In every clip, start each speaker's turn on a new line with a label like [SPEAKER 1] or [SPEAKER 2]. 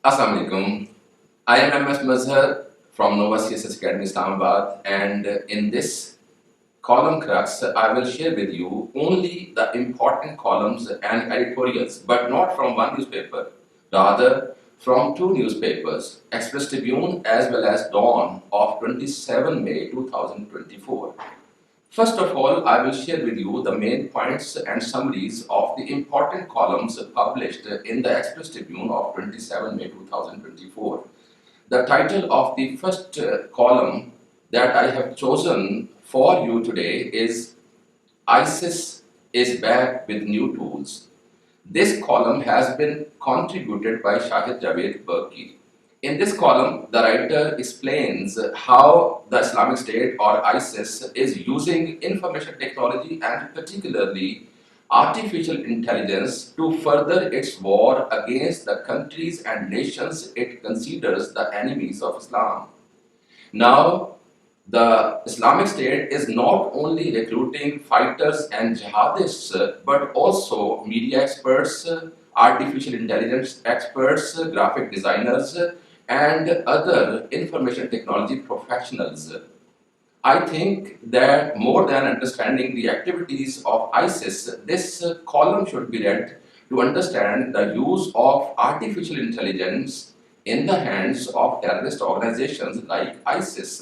[SPEAKER 1] Assalamu alaikum. I am MS Mazhar from Nova CSS Academy Islamabad, and in this column Crux, I will share with you only the important columns and editorials, but not from one newspaper, rather from two newspapers, Express Tribune as well as Dawn of 27 May 2024. First of all, I will share with you the main points and summaries of the important columns published in the Express Tribune of 27 May 2024. The title of the first column that I have chosen for you today is ISIS is back with new tools. This column has been contributed by Shahid Javed Burki. In this column, the writer explains how the Islamic State or ISIS is using information technology and particularly artificial intelligence to further its war against the countries and nations it considers the enemies of Islam. Now, the Islamic State is not only recruiting fighters and jihadists, but also media experts, artificial intelligence experts, graphic designers, and other information technology professionals. I think that more than understanding the activities of ISIS, this column should be read to understand the use of artificial intelligence in the hands of terrorist organizations like ISIS.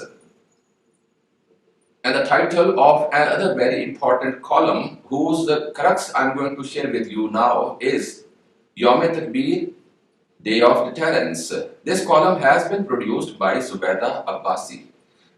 [SPEAKER 1] And the title of another very important column, whose crux I'm going to share with you now, is Yom Takbir, Day of Deterrence. This column has been produced by Zubaida Abbasi.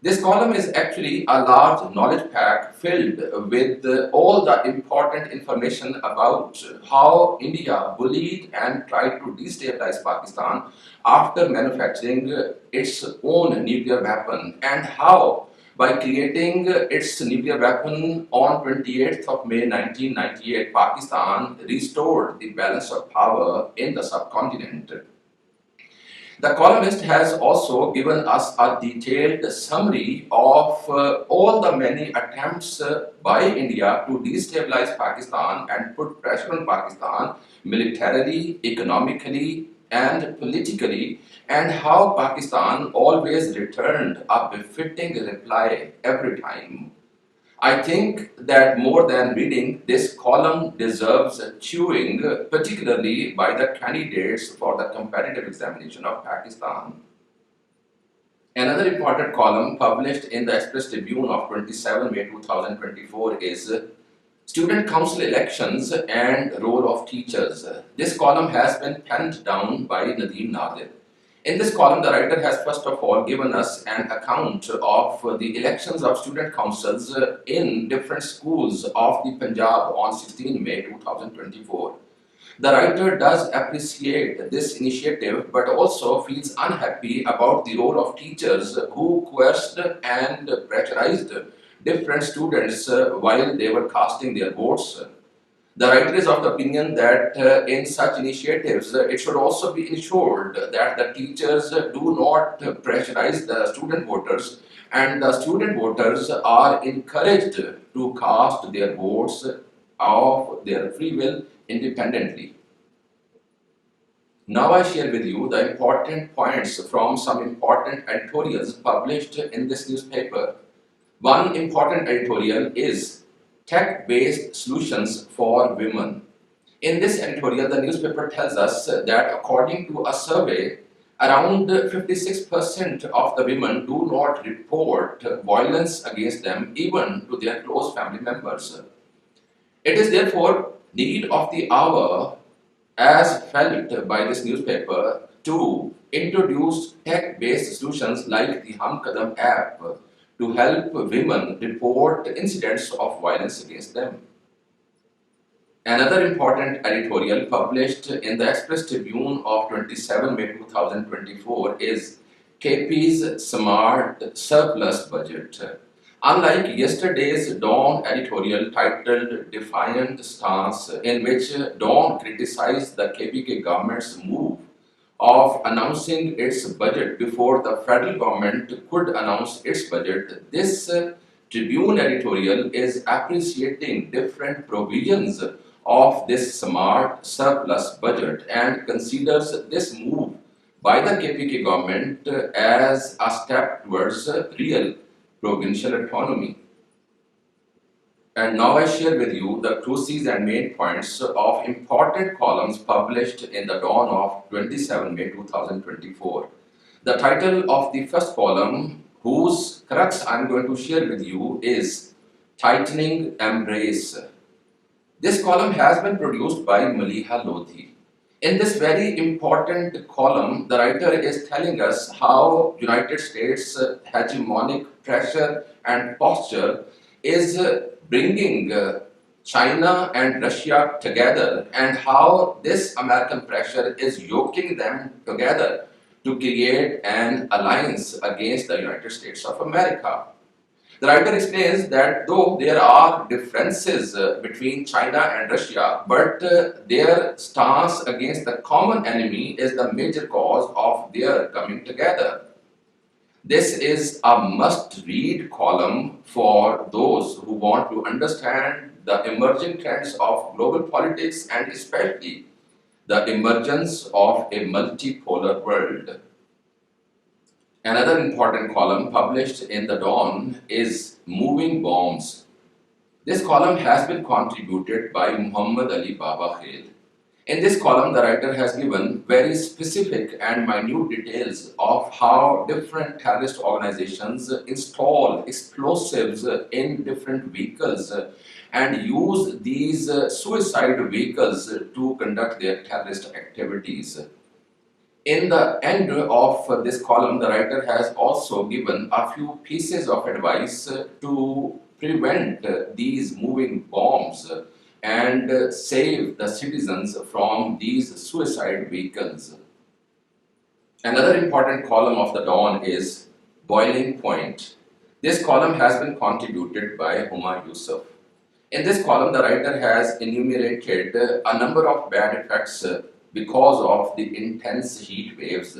[SPEAKER 1] This column is actually a large knowledge pack filled with all the important information about how India bullied and tried to destabilize Pakistan after manufacturing its own nuclear weapon, and how by creating its nuclear weapon on 28th of May 1998, Pakistan restored the balance of power in the subcontinent. The columnist has also given us a detailed summary of all the many attempts by India to destabilize Pakistan and put pressure on Pakistan militarily, economically, and politically, and how Pakistan always returned a befitting reply every time. I think that more than reading, this column deserves chewing, particularly by the candidates for the competitive examination of Pakistan. Another important column published in the Express Tribune of 27 May 2024 is Student Council Elections and Role of Teachers. This column has been penned down by Nadeem Nadir. In this column, the writer has first of all given us an account of the elections of student councils in different schools of the Punjab on 16 May 2024. The writer does appreciate this initiative but also feels unhappy about the role of teachers who coerced and pressurized different students while they were casting their votes. The writer is of the opinion that in such initiatives, it should also be ensured that the teachers do not pressurize the student voters, and the student voters are encouraged to cast their votes of their free will independently. Now I share with you the important points from some important editorials published in this newspaper. One important editorial is Tech-Based Solutions for Women. In this editorial, the newspaper tells us that according to a survey, around 56% of the women do not report violence against them even to their close family members. It is therefore need of the hour, as felt by this newspaper, to introduce tech-based solutions like the Hum Kadam app to help women report incidents of violence against them. Another important editorial published in the Express Tribune of 27 May 2024 is KP's Smart Surplus Budget. Unlike yesterday's Dawn editorial titled Defiant Stance, in which Dawn criticized the KPK government's move of announcing its budget before the federal government could announce its budget, this Tribune editorial is appreciating different provisions of this smart surplus budget and considers this move by the KPK government as a step towards real provincial autonomy. And now I share with you the cruces and main points of important columns published in the dawn of 27 May 2024. The title of the first column, whose crux I am going to share with you, is Tightening Embrace. This column has been produced by Maliha Lodhi. In this very important column, the writer is telling us how United States hegemonic pressure and posture is bringing China and Russia together, and how this American pressure is yoking them together to create an alliance against the United States of America. The writer explains that though there are differences between China and Russia, but their stance against the common enemy is the major cause of their coming together. This is a must-read column for those who want to understand the emerging trends of global politics and especially the emergence of a multipolar world. Another important column published in the Dawn is Moving Bombs. This column has been contributed by Muhammad Ali Baba Khail. In this column, the writer has given very specific and minute details of how different terrorist organizations install explosives in different vehicles and use these suicide vehicles to conduct their terrorist activities. In the end of this column, the writer has also given a few pieces of advice to prevent these moving bombs and save the citizens from these suicide vehicles. Another important column of the Dawn is Boiling Point. This column has been contributed by Huma Yusuf. In this column, the writer has enumerated a number of bad effects because of the intense heat waves.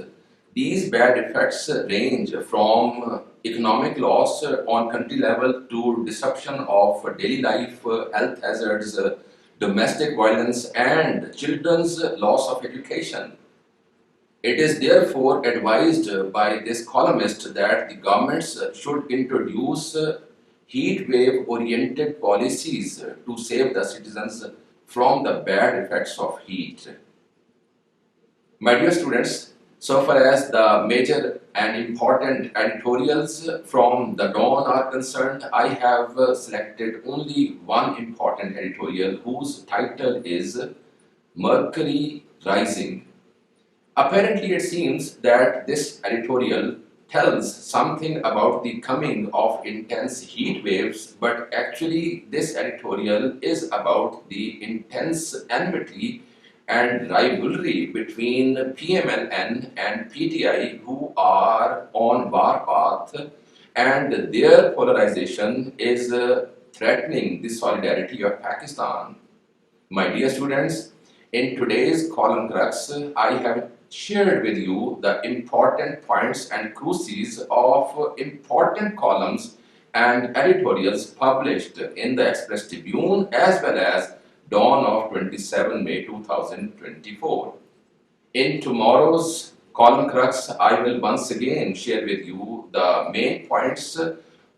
[SPEAKER 1] These bad effects range from economic loss on country level to disruption of daily life, health hazards, domestic violence, and children's loss of education. It is therefore advised by this columnist that the governments should introduce heat wave oriented policies to save the citizens from the bad effects of heat. My dear students, so far as the major and important editorials from the Dawn are concerned, I have selected only one important editorial whose title is Mercury Rising. Apparently, it seems that this editorial tells something about the coming of intense heat waves, but actually this editorial is about the intense enmity and rivalry between PMLN and PTI, who are on war path, and their polarization is threatening the solidarity of Pakistan. My dear students, in today's column Crux, I have shared with you the important points and cruces of important columns and editorials published in the Express Tribune as well as Dawn of 27 May 2024. In tomorrow's column Crux, I will once again share with you the main points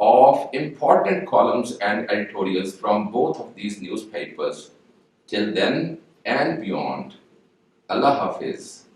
[SPEAKER 1] of important columns and editorials from both of these newspapers. Till then and beyond, Allah Hafiz.